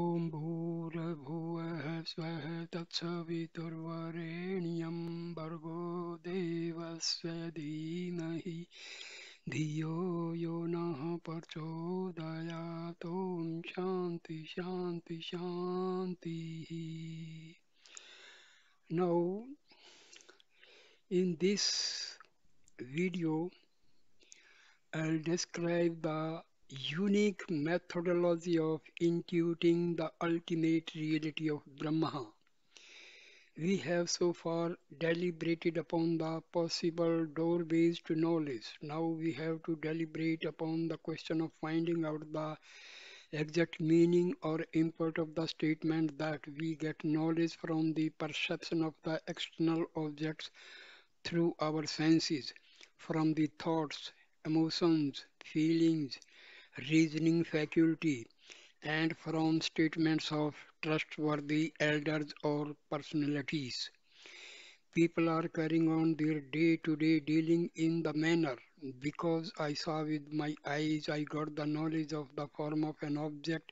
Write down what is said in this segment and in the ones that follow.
ॐ भूर्भुवः स्वः तत्सवितुर्वरेण्यं भर्गो देवस्य धीमहि धियो यो नः प्रचोदयात् ॐ शान्ति शान्ति शान्तिः. Now, in this video, I'll describe the unique methodology of intuiting the ultimate reality of Brahma. We have so far deliberated upon the possible doorways to knowledge. Now we have to deliberate upon the question of finding out the exact meaning or import of the statement that we get knowledge from the perception of the external objects through our senses, from the thoughts, emotions, feelings, reasoning faculty, and from statements of trustworthy elders or personalities. People are carrying on their day to day dealing in the manner. Because I saw with my eyes, I got the knowledge of the form of an object.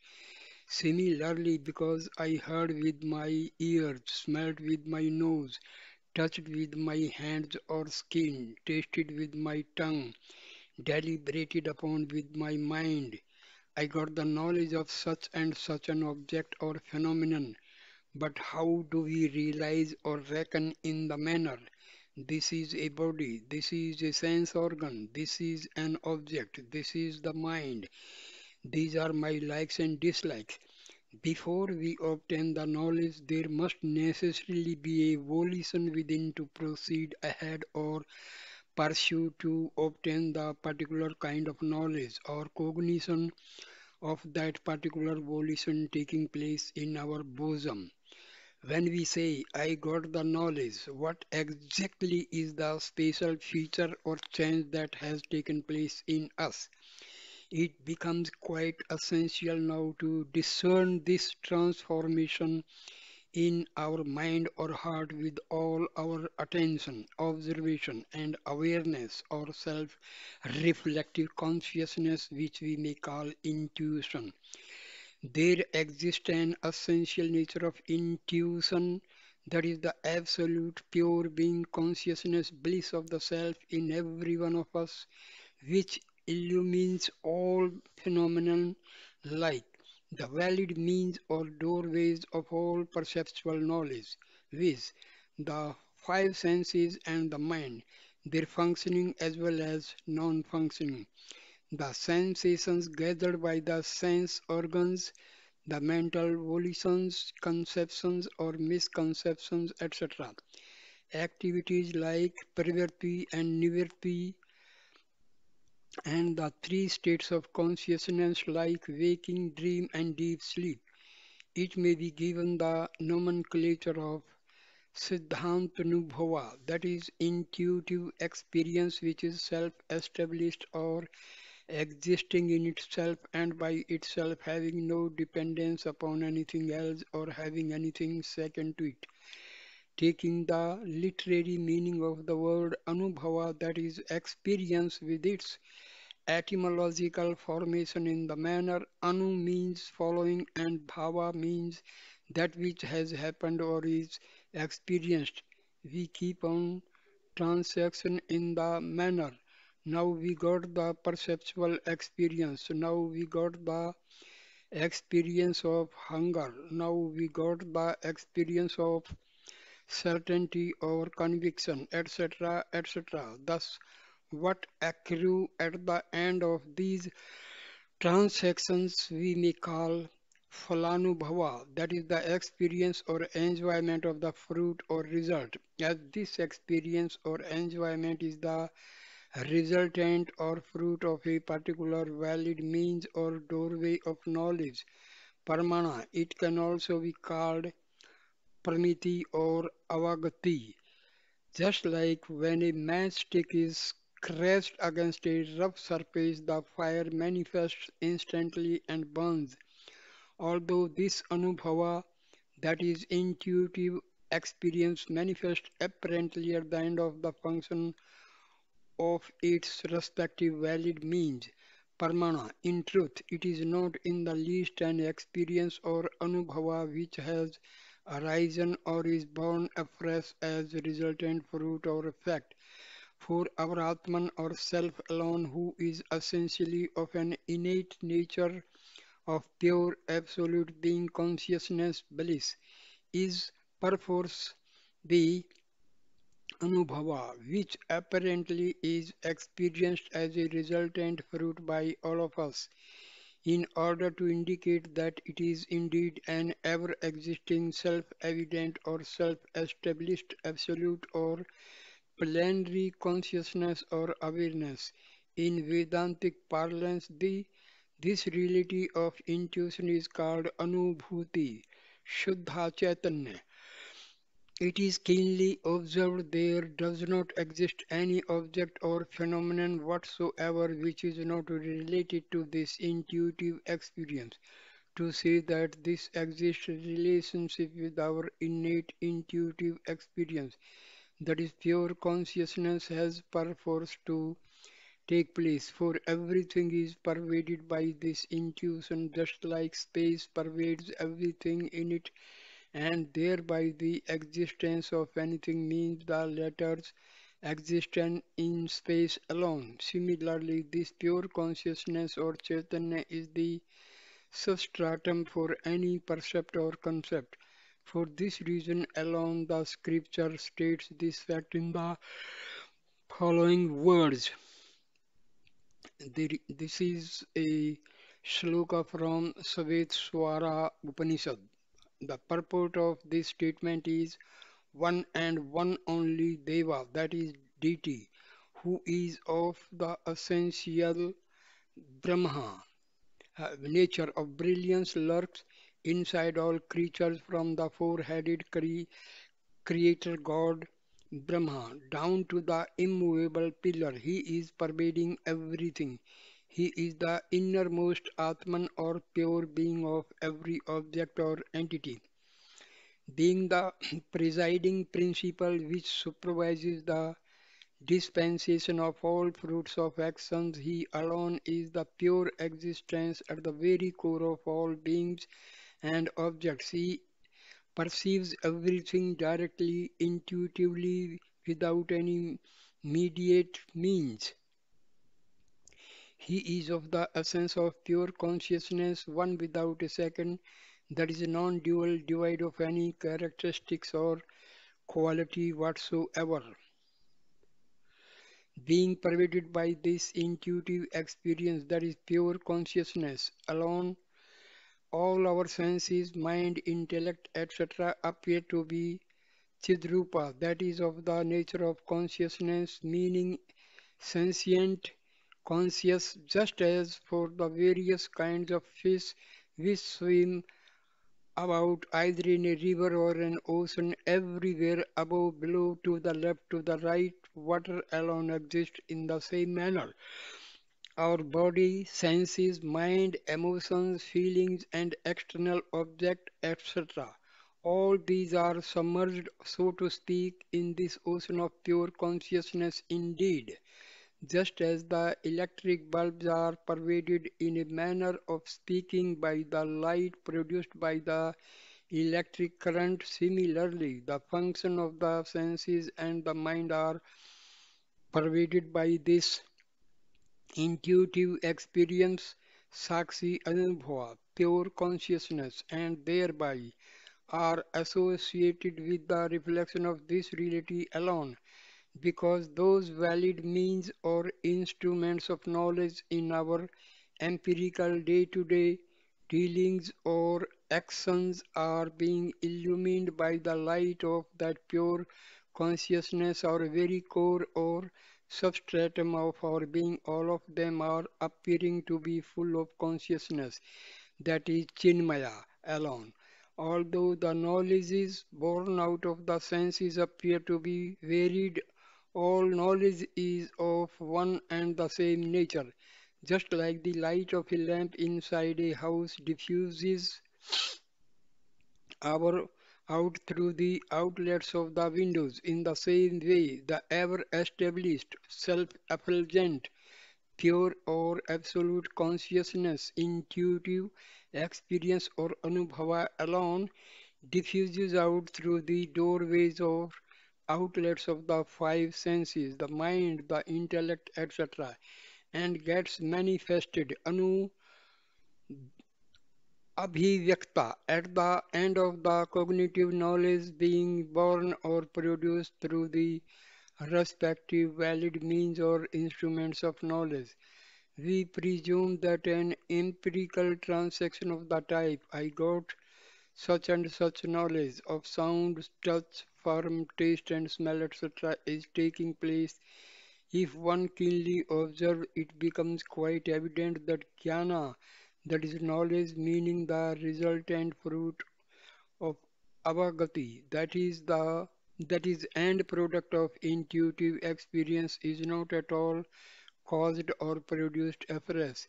Similarly, because I heard with my ears, smelled with my nose, touched with my hands or skin, tasted with my tongue, deliberated upon with my mind, I got the knowledge of such and such an object or phenomenon. But how do we realize or reckon in the manner? This is a body, this is a sense organ, this is an object, this is the mind, these are my likes and dislikes. Before we obtain the knowledge, there must necessarily be a volition within to proceed ahead or pursue to obtain the particular kind of knowledge or cognition of that particular volition taking place in our bosom. When we say, I got the knowledge, what exactly is the special feature or change that has taken place in us? It becomes quite essential now to discern this transformation in our mind or heart with all our attention, observation, and awareness or self reflective consciousness, which we may call intuition. There exists an essential nature of intuition, that is the absolute pure being consciousness bliss of the self in every one of us, which illumines all phenomenon like the valid means or doorways of all perceptual knowledge, viz. the five senses and the mind, their functioning as well as non-functioning, the sensations gathered by the sense organs, the mental volitions, conceptions or misconceptions, etc. Activities like pravrti and nivritti, and the three states of consciousness like waking, dream, and deep sleep. It may be given the nomenclature of Siddhantanubhava, that is, intuitive experience which is self established or existing in itself and by itself, having no dependence upon anything else or having anything second to it. Taking the literary meaning of the word Anubhava, that is, experience, with its etymological formation in the manner anu means following and bhava means that which has happened or is experienced. We keep on transaction in the manner. Now we got the perceptual experience. Now we got the experience of hunger. Now we got the experience of certainty or conviction, etc., etc. Thus, what accrue at the end of these transactions we may call phalanubhava, that is the experience or enjoyment of the fruit or result. As this experience or enjoyment is the resultant or fruit of a particular valid means or doorway of knowledge, pramana, it can also be called pramiti or avagati. Just like when a matchstick is scratched against a rough surface, the fire manifests instantly and burns. Although this anubhava, that is intuitive experience, manifests apparently at the end of the function of its respective valid means, Pramana. In truth, it is not in the least an experience or anubhava which has arisen or is born afresh as a resultant fruit or effect. For our Atman or self alone, who is essentially of an innate nature of pure absolute being consciousness bliss, is perforce the Anubhava, which apparently is experienced as a resultant fruit by all of us, in order to indicate that it is indeed an ever existing, self evident, or self established absolute or plenary consciousness or awareness. In Vedantic parlance, this reality of intuition is called Anubhuti, Shuddha Chaitanya. It is keenly observed there does not exist any object or phenomenon whatsoever which is not related to this intuitive experience. To say that this exists in relationship with our innate intuitive experience, that is pure consciousness, has perforce to take place, for everything is pervaded by this intuition, just like space pervades everything in it, and thereby the existence of anything means the latter's existence in space alone. Similarly, this pure consciousness or Chaitanya is the substratum for any percept or concept. For this reason alone, the scripture states this fact in the following words. This is a shloka from Savetswara Upanishad. The purport of this statement is one and one only Deva, that is deity, who is of the essential Brahma nature of brilliance, lurks inside all creatures from the four-headed creator God Brahma down to the immovable pillar. He is pervading everything. He is the innermost Atman or pure being of every object or entity, being the presiding principle which supervises the dispensation of all fruits of actions. He alone is the pure existence at the very core of all beings and objects. He perceives everything directly, intuitively, without any mediate means. He is of the essence of pure consciousness, one without a second, that is non-dual, devoid of any characteristics or quality whatsoever. Being pervaded by this intuitive experience, that is pure consciousness alone, all our senses, mind, intellect, etc., appear to be Chidrupa, that is of the nature of consciousness, meaning sentient, conscious, just as for the various kinds of fish which swim about either in a river or an ocean, everywhere above, below, to the left, to the right, water alone exists in the same manner. Our body, senses, mind, emotions, feelings, and external object, etc. All these are submerged, so to speak, in this ocean of pure consciousness indeed. Just as the electric bulbs are pervaded in a manner of speaking by the light produced by the electric current, similarly, the function of the senses and the mind are pervaded by this intuitive experience, Sakshi Anubhava, pure consciousness, and thereby are associated with the reflection of this reality alone, because those valid means or instruments of knowledge in our empirical day-to-day dealings or actions are being illumined by the light of that pure consciousness, our very core or substratum of our being. All of them are appearing to be full of consciousness, that is Chinmaya alone. Although the knowledge is born out of the senses appear to be varied, all knowledge is of one and the same nature. Just like the light of a lamp inside a house diffuses our out through the outlets of the windows, in the same way the ever established self-effulgent pure or absolute consciousness, intuitive experience or anubhava alone diffuses out through the doorways or outlets of the five senses, the mind, the intellect, etc., and gets manifested abhivyakta at the end of the cognitive knowledge being born or produced through the respective valid means or instruments of knowledge. We presume that an empirical transaction of the type I got such and such knowledge of sound, touch, form, taste, and smell, etc., is taking place. If one keenly observes, it becomes quite evident that jnana, that is knowledge, meaning the resultant fruit of avagati, that is end product of intuitive experience, is not at all caused or produced afresh.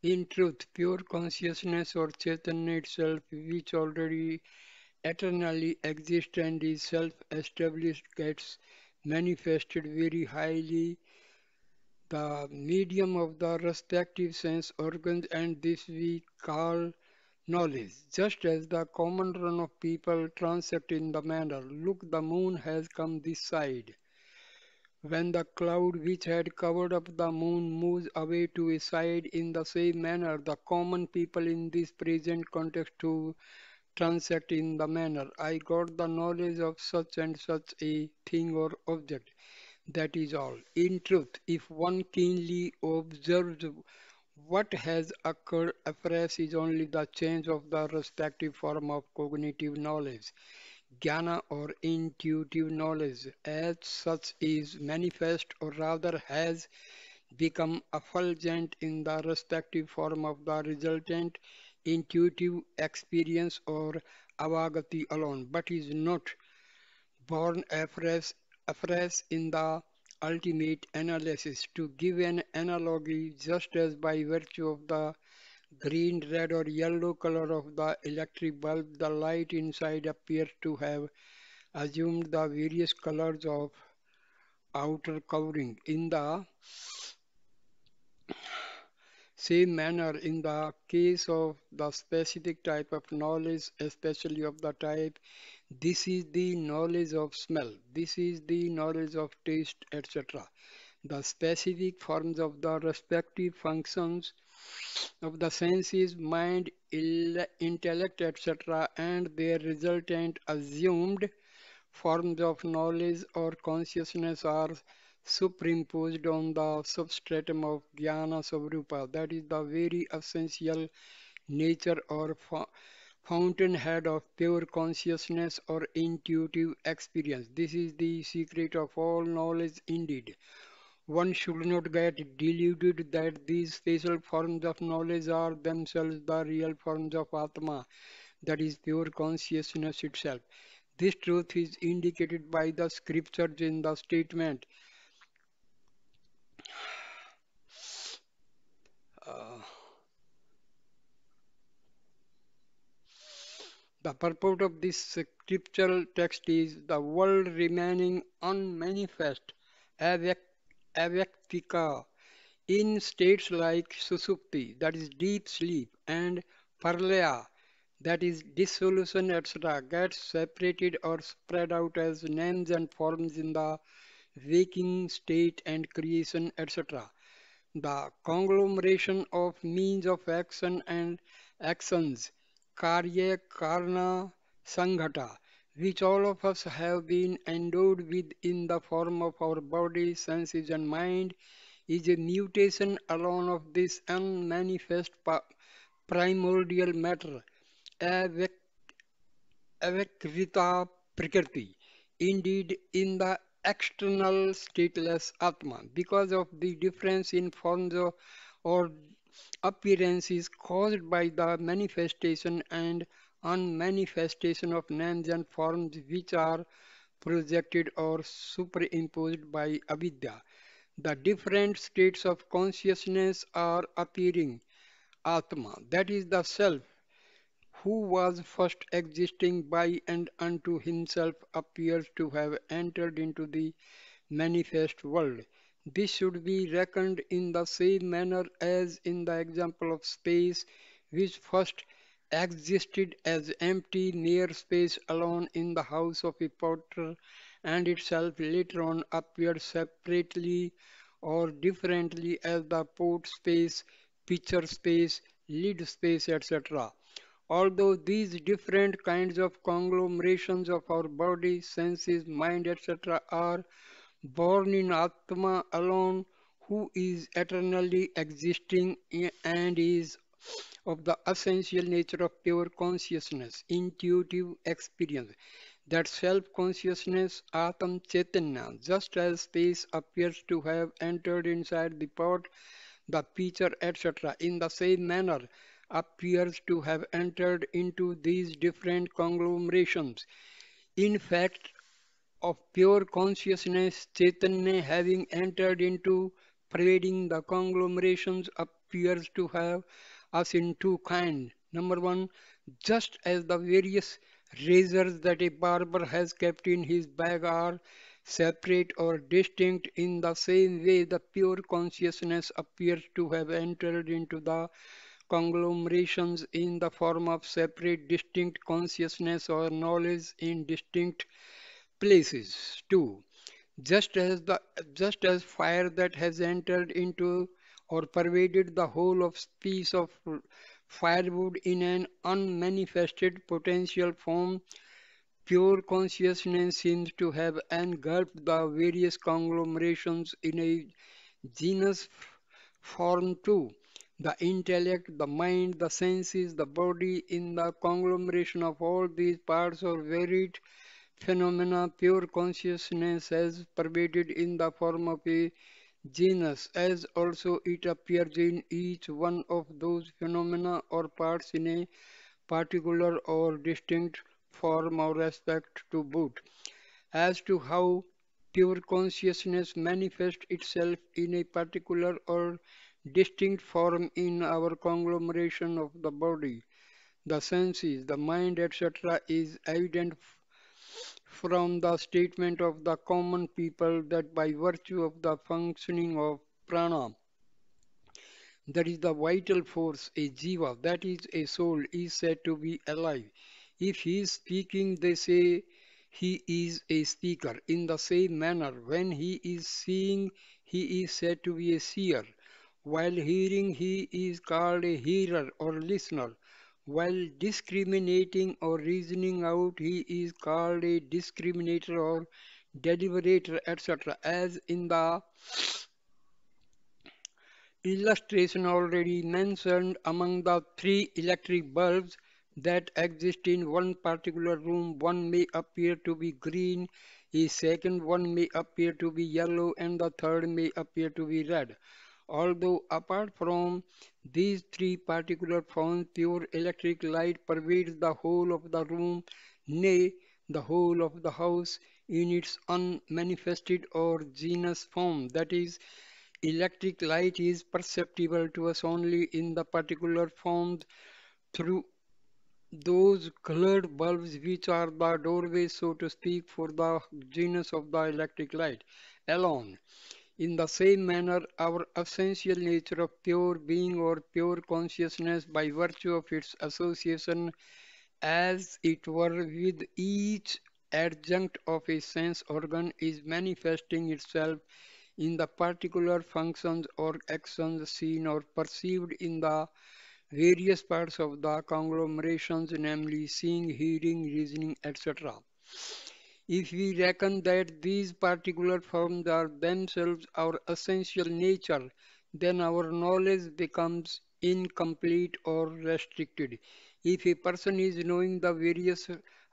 In truth, pure consciousness or Chaitanya itself, which already eternally exists and is self-established, gets manifested very highly the medium of the respective sense organs, and this we call knowledge. Just as the common run of people transact in the manner, look, the moon has come this side. When the cloud which had covered up the moon moves away to a side in the same manner, the common people in this present context to transact in the manner. I got the knowledge of such and such a thing or object. That is all. In truth, if one keenly observes what has occurred afresh is only the change of the respective form of cognitive knowledge. Jnana or intuitive knowledge as such is manifest or rather has become effulgent in the respective form of the resultant intuitive experience or avagati alone, but is not born afresh in the ultimate analysis. To give an analogy, just as by virtue of the green, red, or yellow color of the electric bulb, the light inside appears to have assumed the various colors of outer covering. In the same manner, in the case of the specific type of knowledge, especially of the type, this is the knowledge of smell, this is the knowledge of taste, etc. The specific forms of the respective functions of the senses, mind, intellect, etc., and their resultant assumed forms of knowledge or consciousness are superimposed on the substratum of jnana savrupa. That is the very essential nature or fountainhead of pure consciousness or intuitive experience. This is the secret of all knowledge indeed. One should not get deluded that these special forms of knowledge are themselves the real forms of Atma, that is pure consciousness itself. This truth is indicated by the scriptures in the statement. Uh, the purport of this scriptural text is the world remaining unmanifest, avektika, in states like susupti, that is deep sleep, and parlaya, that is dissolution, etc., gets separated or spread out as names and forms in the waking state and creation, etc. The conglomeration of means of action and actions, karya, karna, sanghata, which all of us have been endowed with in the form of our body, senses, and mind, is a mutation alone of this unmanifest primordial matter, avakrita prakriti. Indeed, in the external stateless Atma, because of the difference in forms or appearances caused by the manifestation and unmanifestation of names and forms which are projected or superimposed by avidya. The different states of consciousness are appearing. Atma, that is the self, who was first existing by and unto himself, appears to have entered into the manifest world. This should be reckoned in the same manner as in the example of space, which first existed as empty mere space alone in the house of a potter, and itself later on appeared separately or differently as the pot space, pitcher space, lid space, etc. Although these different kinds of conglomerations of our body, senses, mind, etc., are born in Atma alone, who is eternally existing and is of the essential nature of pure consciousness, intuitive experience. That self consciousness, Atam Chaitanya, just as space appears to have entered inside the pot, the pitcher, etc., in the same manner appears to have entered into these different conglomerations. In fact, of pure consciousness, Chaitanya having entered into pervading the conglomerations appears to have us in two kinds. Number one, just as the various razors that a barber has kept in his bag are separate or distinct, in the same way the pure consciousness appears to have entered into the conglomerations in the form of separate distinct consciousness or knowledge in distinct places too. Just as the just as fire that has entered into or pervaded the whole of piece of firewood in an unmanifested potential form, pure consciousness seems to have engulfed the various conglomerations in a genus form too. The intellect, the mind, the senses, the body, in the conglomeration of all these parts or varied phenomena, pure consciousness has pervaded in the form of a genus, as also it appears in each one of those phenomena or parts in a particular or distinct form or aspect to boot. As to how pure consciousness manifests itself in a particular or distinct form in our conglomeration of the body, the senses, the mind, etc., is evident from the statement of the common people that by virtue of the functioning of prana, that is the vital force, a jiva, that is a soul, is said to be alive. If he is speaking, they say he is a speaker. In the same manner, when he is seeing, he is said to be a seer. While hearing, he is called a hearer or listener. While discriminating or reasoning out, he is called a discriminator or deliberator, etc. As in the illustration already mentioned, among the three electric bulbs that exist in one particular room, one may appear to be green, a second one may appear to be yellow, and the third may appear to be red. Although apart from these three particular forms, pure electric light pervades the whole of the room, nay, the whole of the house in its unmanifested or genus form, that is, electric light is perceptible to us only in the particular forms through those colored bulbs which are the doorways, so to speak, for the genus of the electric light alone. In the same manner, our essential nature of pure being or pure consciousness, by virtue of its association, as it were, with each adjunct of a sense organ, is manifesting itself in the particular functions or actions seen or perceived in the various parts of the conglomerations, namely seeing, hearing, reasoning, etc. If we reckon that these particular forms are themselves our essential nature, then our knowledge becomes incomplete or restricted. If a person is knowing the various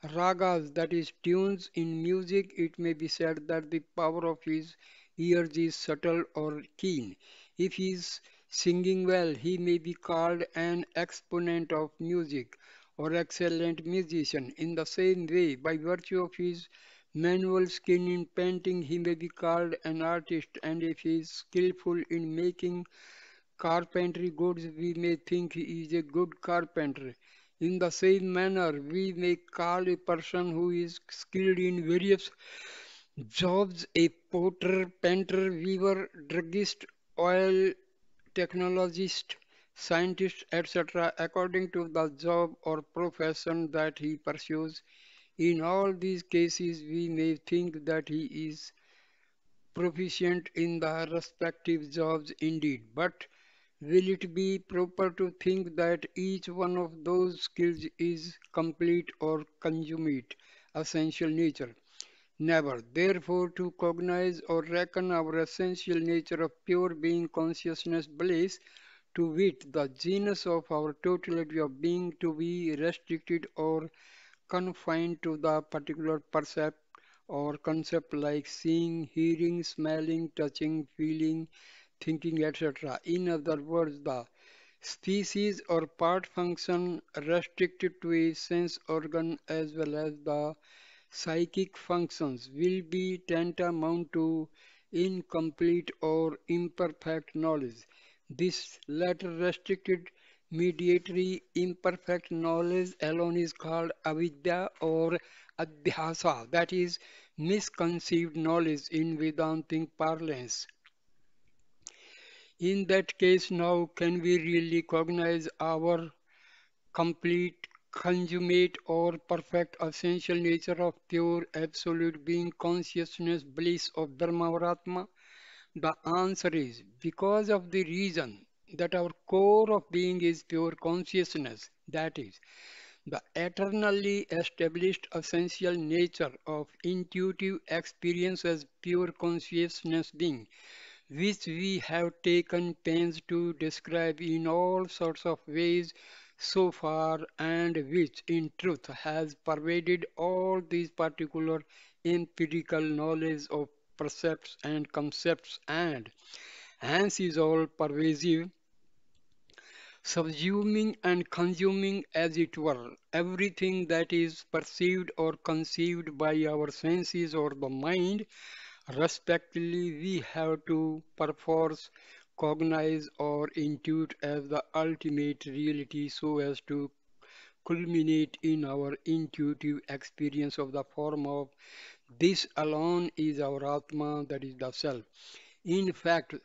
ragas, that is, tunes in music, it may be said that the power of his ears is subtle or keen. If he is singing well, he may be called an exponent of music or excellent musician. In the same way, by virtue of his manual skill in painting, he may be called an artist, and if he is skillful in making carpentry goods, we may think he is a good carpenter. In the same manner, we may call a person who is skilled in various Jobs, a potter, painter, weaver, druggist, oil technologist, scientist, etc., according to the job or profession that he pursues. In all these cases, we may think that he is proficient in the respective jobs indeed, but will it be proper to think that each one of those skills is complete or consummate, essential nature? Never. Therefore, to cognize or reckon our essential nature of pure being consciousness bliss, to wit, the genus of our totality of being, to be restricted or confined to the particular percept or concept like seeing, hearing, smelling, touching, feeling, thinking, etc. In other words, the species or part function restricted to a sense organ as well as the psychic functions will be tantamount to incomplete or imperfect knowledge. This latter restricted mediatory imperfect knowledge alone is called avidya or adhyasa, that is misconceived knowledge in Vedantic parlance. In that case, now can we really cognize our complete, consummate, or perfect essential nature of pure absolute being consciousness bliss of Brahmavatma? The answer is because of the reason that our core of being is pure consciousness, that is, the eternally established essential nature of intuitive experience as pure consciousness being, which we have taken pains to describe in all sorts of ways so far, and which in truth has pervaded all these particular empirical knowledge of percepts and concepts, and hence is all pervasive, subsuming and consuming as it were everything that is perceived or conceived by our senses or the mind. Respectively, we have to perforce cognize or intuit as the ultimate reality so as to culminate in our intuitive experience of the form of this alone is our Atma, that is the self. In fact,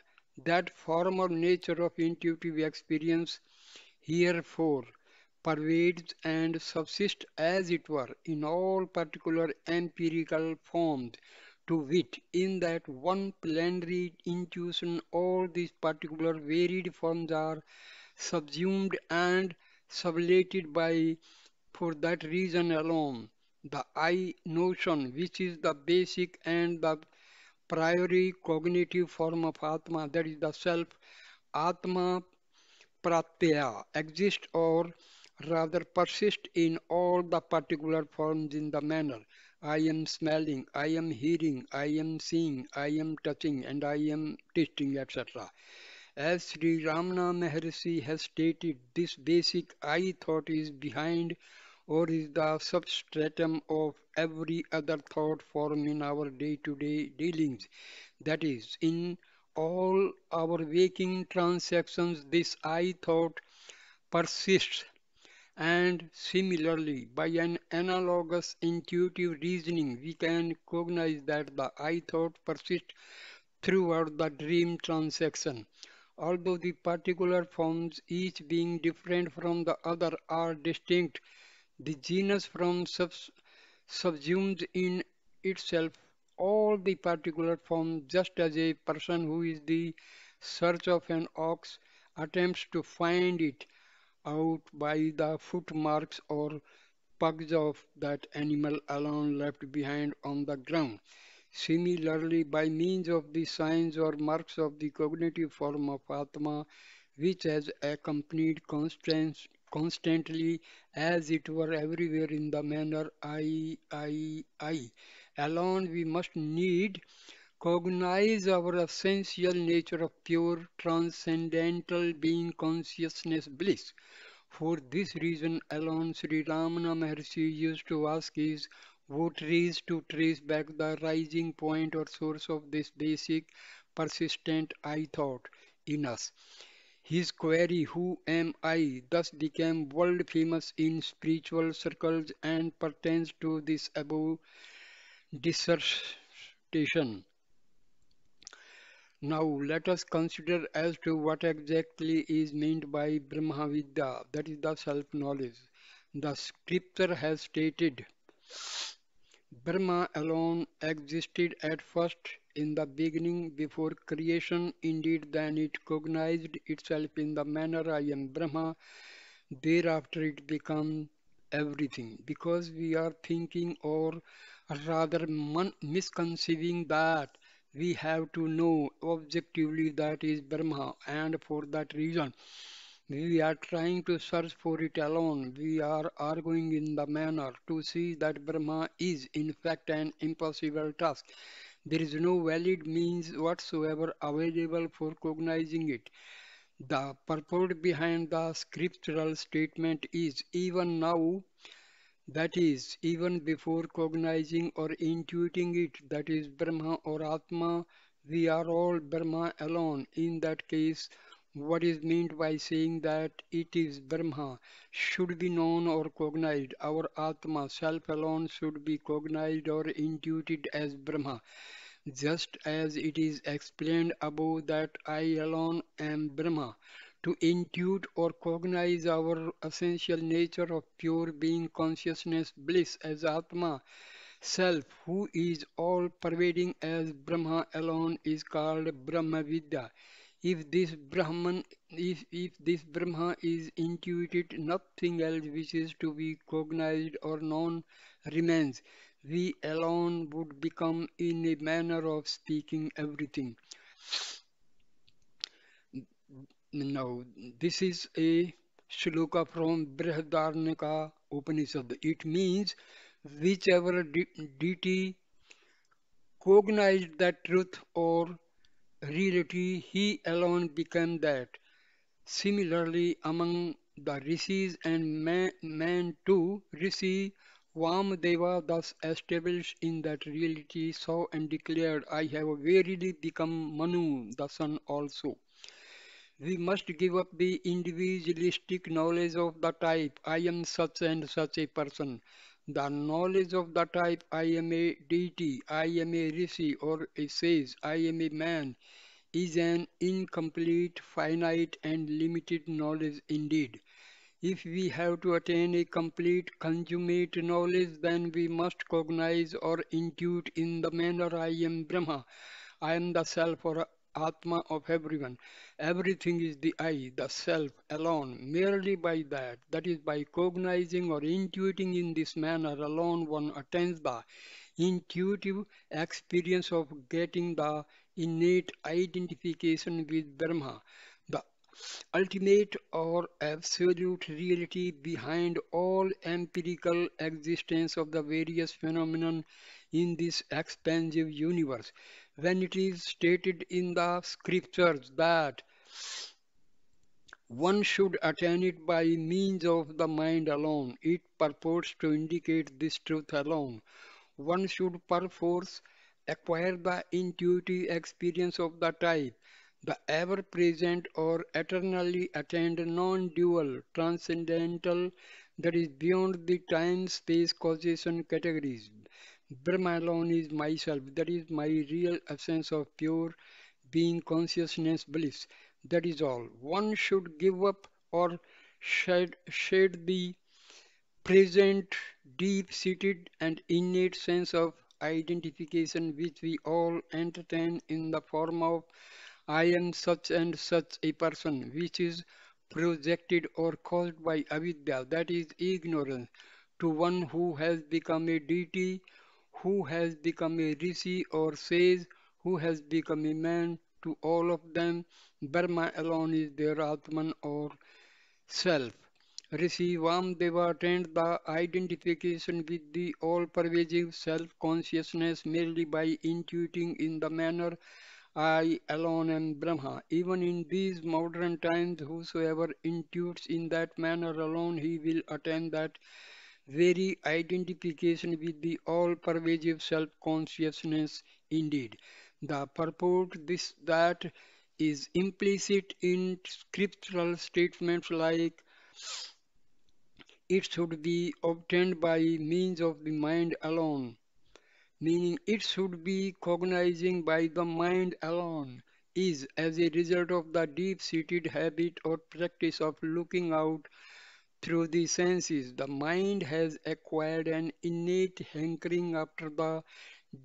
that form or nature of intuitive experience herefore pervades and subsists as it were in all particular empirical forms, to wit, in that one plenary intuition all these particular varied forms are subsumed and sublated by, for that reason alone, the I notion, which is the basic and the priori cognitive form of Atma, that is the self, Atma pratyaya, exist or rather persist in all the particular forms in the manner I am smelling, I am hearing, I am seeing, I am touching, and I am tasting, etc. As Sri Ramana Maharshi has stated, this basic I thought is behind or is the substratum of every other thought form in our day-to-day dealings. That is, in all our waking transactions, this I thought persists. And similarly, by an analogous intuitive reasoning, we can cognize that the I thought persists throughout the dream transaction. Although the particular forms, each being different from the other, are distinct, the genus from subsumes in itself all the particular forms, just as a person who is the search of an ox attempts to find it out by the footmarks or pugs of that animal alone left behind on the ground. Similarly, by means of the signs or marks of the cognitive form of Atma, which has accompanied constantly, as it were everywhere in the manner I, alone we must need cognize our essential nature of pure transcendental being consciousness bliss. For this reason alone, Sri Ramana Maharshi used to ask his votaries to trace back the rising point or source of this basic, persistent I thought in us. His query, "Who am I?" thus became world famous in spiritual circles and pertains to this above dissertation interpretation. Now let us consider as to what exactly is meant by Brahma Vidya, that is the self-knowledge. The scripture has stated Brahma alone existed at first in the beginning before creation. Indeed, then it cognized itself in the manner I am Brahma. Thereafter, it becomes everything. Because we are thinking, or rather misconceiving, that we have to know objectively that is Brahma, and for that reason we are trying to search for it alone. We are arguing in the manner to see that Brahma is in fact an impossible task. There is no valid means whatsoever available for cognizing it. The purport behind the scriptural statement is even now, that is, even before cognizing or intuiting it, that is Brahma or Atma, we are all Brahma alone. In that case, what is meant by saying that it is Brahma should be known or cognized. Our Atma, self alone, should be cognized or intuited as Brahma. Just as it is explained above that I alone am Brahma, to intuit or cognize our essential nature of pure being consciousness bliss as Atma, self who is all pervading as Brahma alone is called Brahma Vidya. If this Brahma is intuited, nothing else which is to be cognized or known remains. We alone would become, in a manner of speaking, everything. Now, this is a shloka from Brihadaranyaka Upanishad. It means whichever deity cognized that truth or reality, he alone became that. Similarly, among the rishis and man too, Rishi Vamadeva thus established in that reality, saw and declared, I have verily become Manu, the sun also. We must give up the individualistic knowledge of the type, I am such and such a person. The knowledge of the type, I am a deity, I am a rishi or a sage, I am a man, is an incomplete, finite, and limited knowledge indeed. If we have to attain a complete, consummate knowledge, then we must cognize or intuit in the manner I am Brahma. I am the self or Atma of everyone. Everything is the I, the self alone. Merely by that, that is by cognizing or intuiting in this manner alone, one attains the intuitive experience of getting the innate identification with Brahma, the ultimate or absolute reality behind all empirical existence of the various phenomena in this expansive universe. When it is stated in the scriptures that one should attain it by means of the mind alone, it purports to indicate this truth alone. One should perforce acquire the intuitive experience of the type, the ever present or eternally attained non dual, transcendental, that is beyond the time space causation categories. Brahma alone is myself, that is my real essence of pure being consciousness bliss. That is all. One should give up or shed the present deep-seated and innate sense of identification which we all entertain in the form of I am such and such a person, which is projected or caused by avidya, that is ignorance, to one who has become a deity, who has become a rishi or sage, who has become a man. To all of them, Brahma alone is their Atman or self. Rishi Vamdeva attained the identification with the all-pervasive self-consciousness merely by intuiting in the manner I alone am Brahma. Even in these modern times, whosoever intuits in that manner alone, he will attain that very identification with the all-pervasive self-consciousness indeed. The purport this that is implicit in scriptural statements like it should be obtained by means of the mind alone. meaning it should be cognizing by the mind alone, is as a result of the deep-seated habit or practice of looking out through the senses. The mind has acquired an innate hankering after the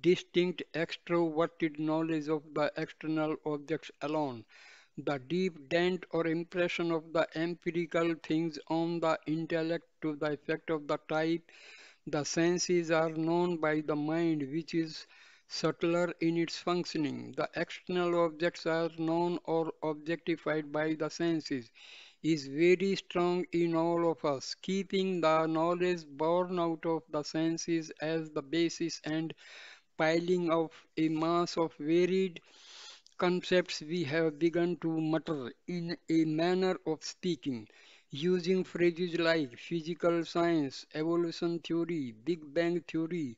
distinct extroverted knowledge of the external objects alone. The deep dent or impression of the empirical things on the intellect to the effect of the type the senses are known by the mind, which is subtler in its functioning. The external objects are known or objectified by the senses, is very strong in all of us, keeping the knowledge born out of the senses as the basis and piling of a mass of varied concepts we have begun to mutter in a manner of speaking, using phrases like physical science, evolution theory, Big Bang theory,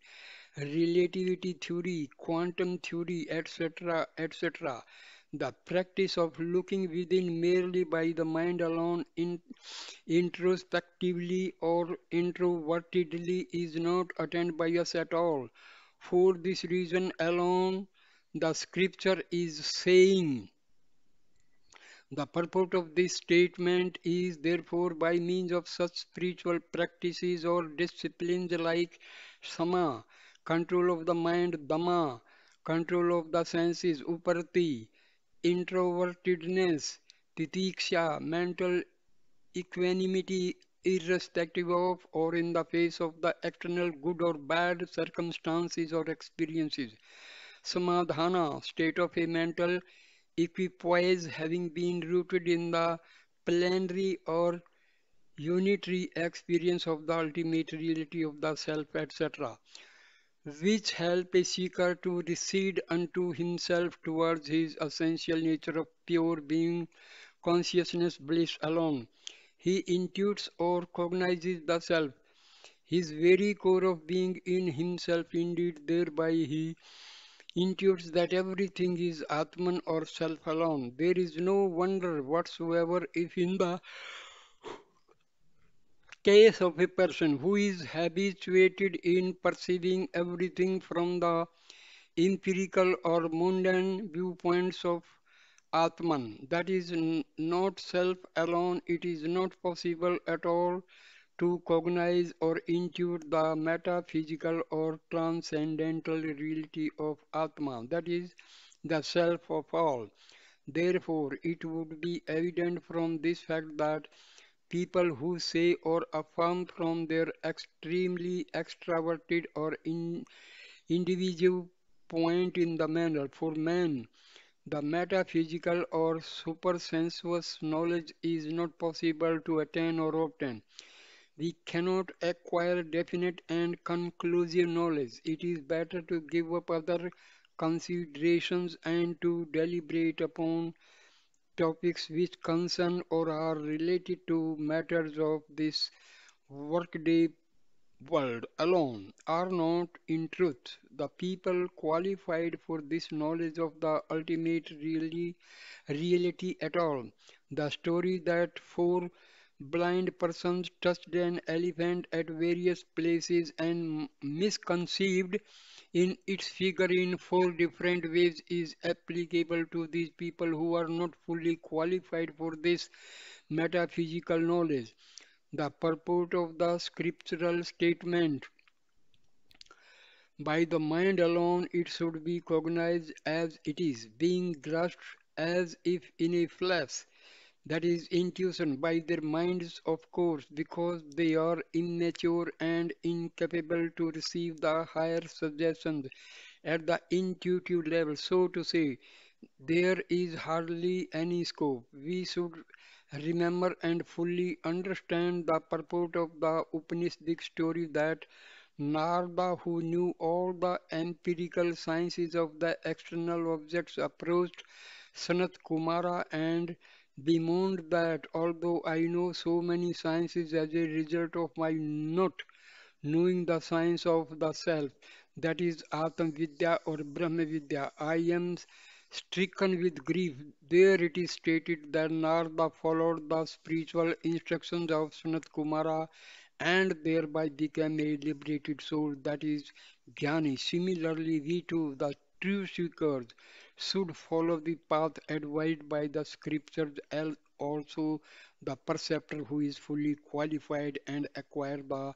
relativity theory, quantum theory, etc., etc. The practice of looking within merely by the mind alone introspectively or introvertedly is not attained by us at all. For this reason alone, the scripture is saying the purport of this statement is therefore by means of such spiritual practices or disciplines like sama, control of the mind, dhamma, control of the senses, upati, introvertedness, titiksha, mental equanimity irrespective of or in the face of the external good or bad circumstances or experiences. Samadhana, state of a mental equipoise having been rooted in the plenary or unitary experience of the ultimate reality of the self, etc., which help a seeker to recede unto himself towards his essential nature of pure being, consciousness, bliss alone. He intuits or cognizes the self, his very core of being in himself. Indeed, thereby he intuits that everything is Atman or self alone. There is no wonder whatsoever if in the case of a person who is habituated in perceiving everything from the empirical or mundane viewpoints of Atman, that is not self alone, it is not possible at all to cognize or intuit the metaphysical or transcendental reality of Atma, that is the self of all. Therefore, it would be evident from this fact that people who say or affirm from their extremely extraverted or individual point in the manner for man, the metaphysical or supersensuous knowledge is not possible to attain or obtain. We cannot acquire definite and conclusive knowledge. It is better to give up other considerations and to deliberate upon topics which concern or are related to matters of this workday world alone are not in truth the people qualified for this knowledge of the ultimate reality at all. The story that four blind persons touched an elephant at various places and misconceived in its figure in four different ways is applicable to these people who are not fully qualified for this metaphysical knowledge. The purport of the scriptural statement by the mind alone it should be cognized as it is, being grasped as if in a flash. That is intuition by their minds, of course, because they are immature and incapable to receive the higher suggestions at the intuitive level. So to say, there is hardly any scope. We should remember and fully understand the purport of the Upanishadic story that Narada, who knew all the empirical sciences of the external objects, approached Sanat Kumara and bemoaned that although I know so many sciences as a result of my not knowing the science of the self, that is Atma Vidya or Brahma Vidya, I am stricken with grief. There it is stated that Narada followed the spiritual instructions of Sanat Kumara and thereby become a liberated soul, that is Jnani. Similarly, we too, the true seekers, should follow the path advised by the scriptures, as also the perceptor who is fully qualified and acquire the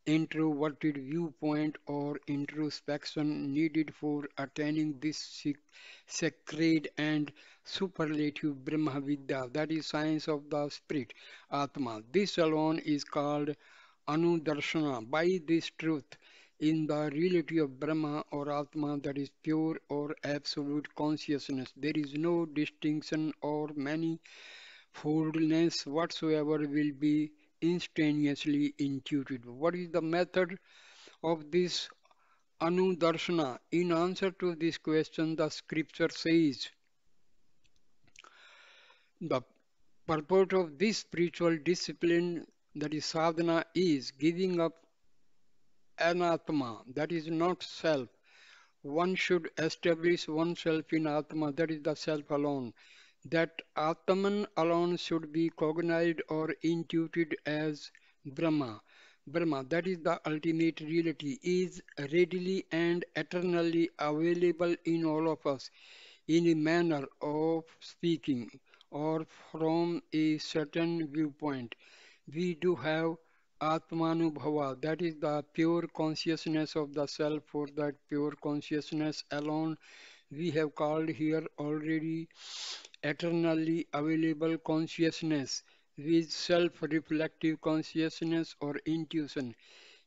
introverted viewpoint or introspection needed for attaining this sacred and superlative Brahma Vidya, that is science of the spirit, Atma. This alone is called Anudarshana. By this truth, in the reality of Brahma or Atma, that is pure or absolute consciousness, there is no distinction or manifoldness whatsoever will be instantaneously intuited. What is the method of this Anudarshana? In answer to this question, the scripture says the purport of this spiritual discipline, that is sadhana, is giving up anatma, that is not self. One should establish oneself in Atma, that is the self alone. That Atman alone should be cognized or intuited as Brahma. Brahma, that is the ultimate reality, is readily and eternally available in all of us in a manner of speaking or from a certain viewpoint. We do have Atmanubhava, that is the pure consciousness of the self. For that pure consciousness alone, we have called here already eternally available consciousness with self-reflective consciousness or intuition.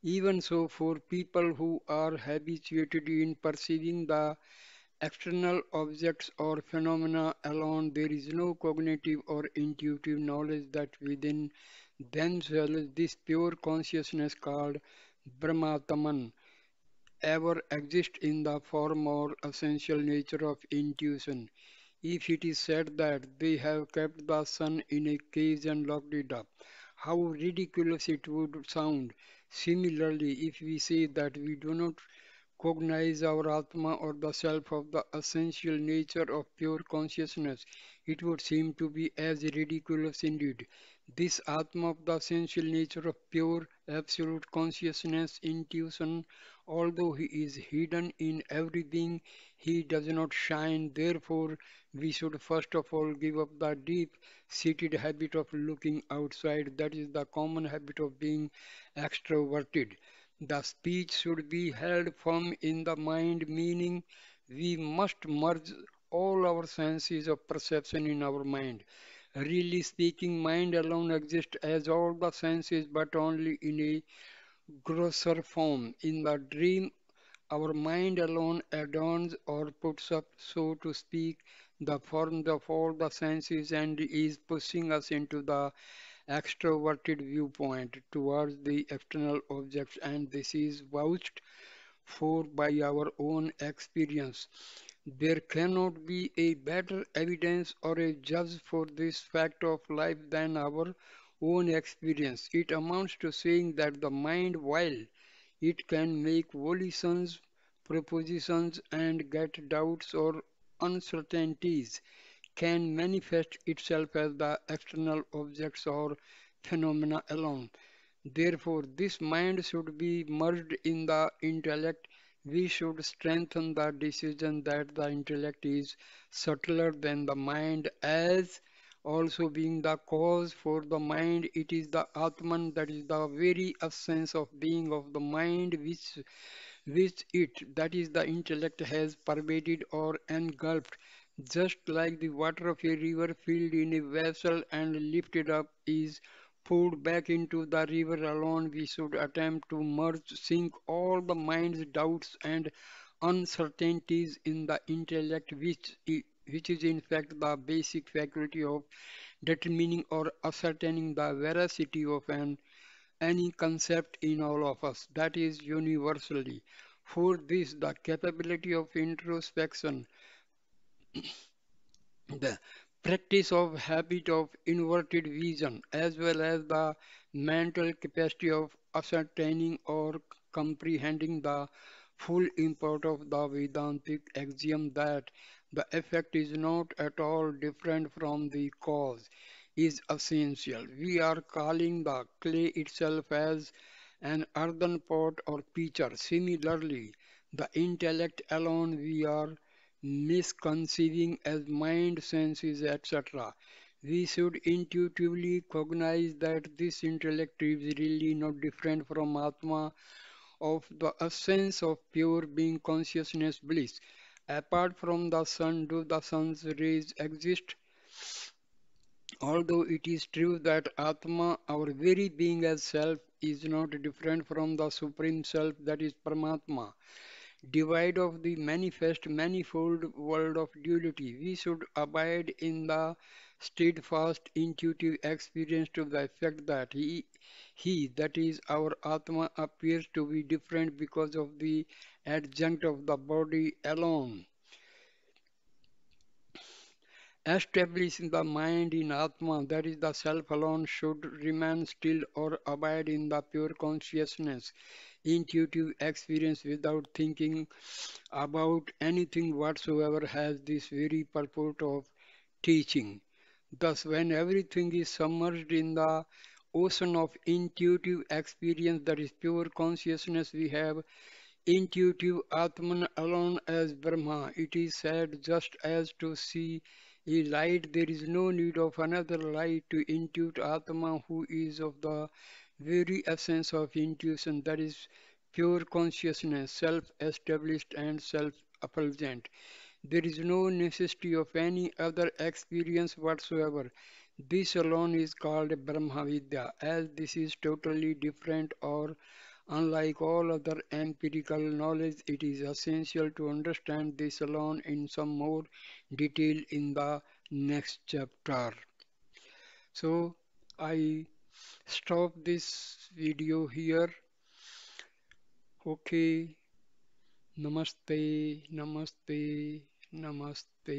Even so, for people who are habituated in perceiving the external objects or phenomena alone, there is no cognitive or intuitive knowledge that within themselves this pure consciousness called Brahmataman ever exists in the form or essential nature of intuition. If it is said that they have kept the sun in a cage and locked it up, how ridiculous it would sound. Similarly, if we say that we do not cognize our Atma or the self of the essential nature of pure consciousness, it would seem to be as ridiculous indeed. This Atma of the essential nature of pure absolute consciousness, intuition, although he is hidden in every being, he does not shine. Therefore, we should first of all give up the deep seated habit of looking outside, that is the common habit of being extroverted. The speech should be held firm in the mind, meaning we must merge all our senses of perception in our mind. Really speaking, mind alone exists as all the senses, but only in a grosser form. In the dream, our mind alone adorns or puts up, so to speak, the forms of all the senses and is pushing us into the extroverted viewpoint towards the external objects, and this is vouched for by our own experience. There cannot be a better evidence or a judge for this fact of life than our own experience. It amounts to saying that the mind, while it can make volitions, propositions, and get doubts or uncertainties, can manifest itself as the external objects or phenomena alone. Therefore, this mind should be merged in the intellect. We should strengthen the decision that the intellect is subtler than the mind, as also being the cause for the mind. It is the Atman, that is the very essence of being of the mind, which it, that is the intellect, has pervaded or engulfed, just like the water of a river filled in a vessel and lifted up is poured back into the river alone. We should attempt to merge, sink all the mind's doubts and uncertainties in the intellect, which is in fact the basic faculty of determining or ascertaining the veracity of any concept in all of us, that is universally. For this, the capability of introspection, the practice of habit of inverted vision, as well as the mental capacity of ascertaining or comprehending the full import of the Vedantic axiom that the effect is not at all different from the cause, is essential. We are calling the clay itself as an earthen pot or pitcher. Similarly, the intellect alone we are misconceiving as mind, senses, etc. We should intuitively cognize that this intellect is really not different from Atma, of the essence of pure being consciousness bliss. Apart from the sun, do the sun's rays exist? Although it is true that Atma, our very being as self, is not different from the Supreme Self, that is Paramatma, divide of the manifest manifold world of duality, we should abide in the steadfast intuitive experience to the effect that he, that is our Atma, appears to be different because of the adjunct of the body alone. Establishing the mind in Atma, that is the self alone, should remain still or abide in the pure consciousness, intuitive experience without thinking about anything whatsoever, has this very purport of teaching. Thus, when everything is submerged in the ocean of intuitive experience, that is pure consciousness, we have intuitive Atman alone as Brahma. It is said, just as to see a light, there is no need of another light to intuit Atma, who is of the very essence of intuition, that is pure consciousness, self-established and self-effulgent. There is no necessity of any other experience whatsoever. This alone is called Brahma Vidya, as this is totally different or unlike all other empirical knowledge. It is essential to understand this alone in some more detail in the next chapter. So I stop this video here. Okay, namaste, namaste, namaste.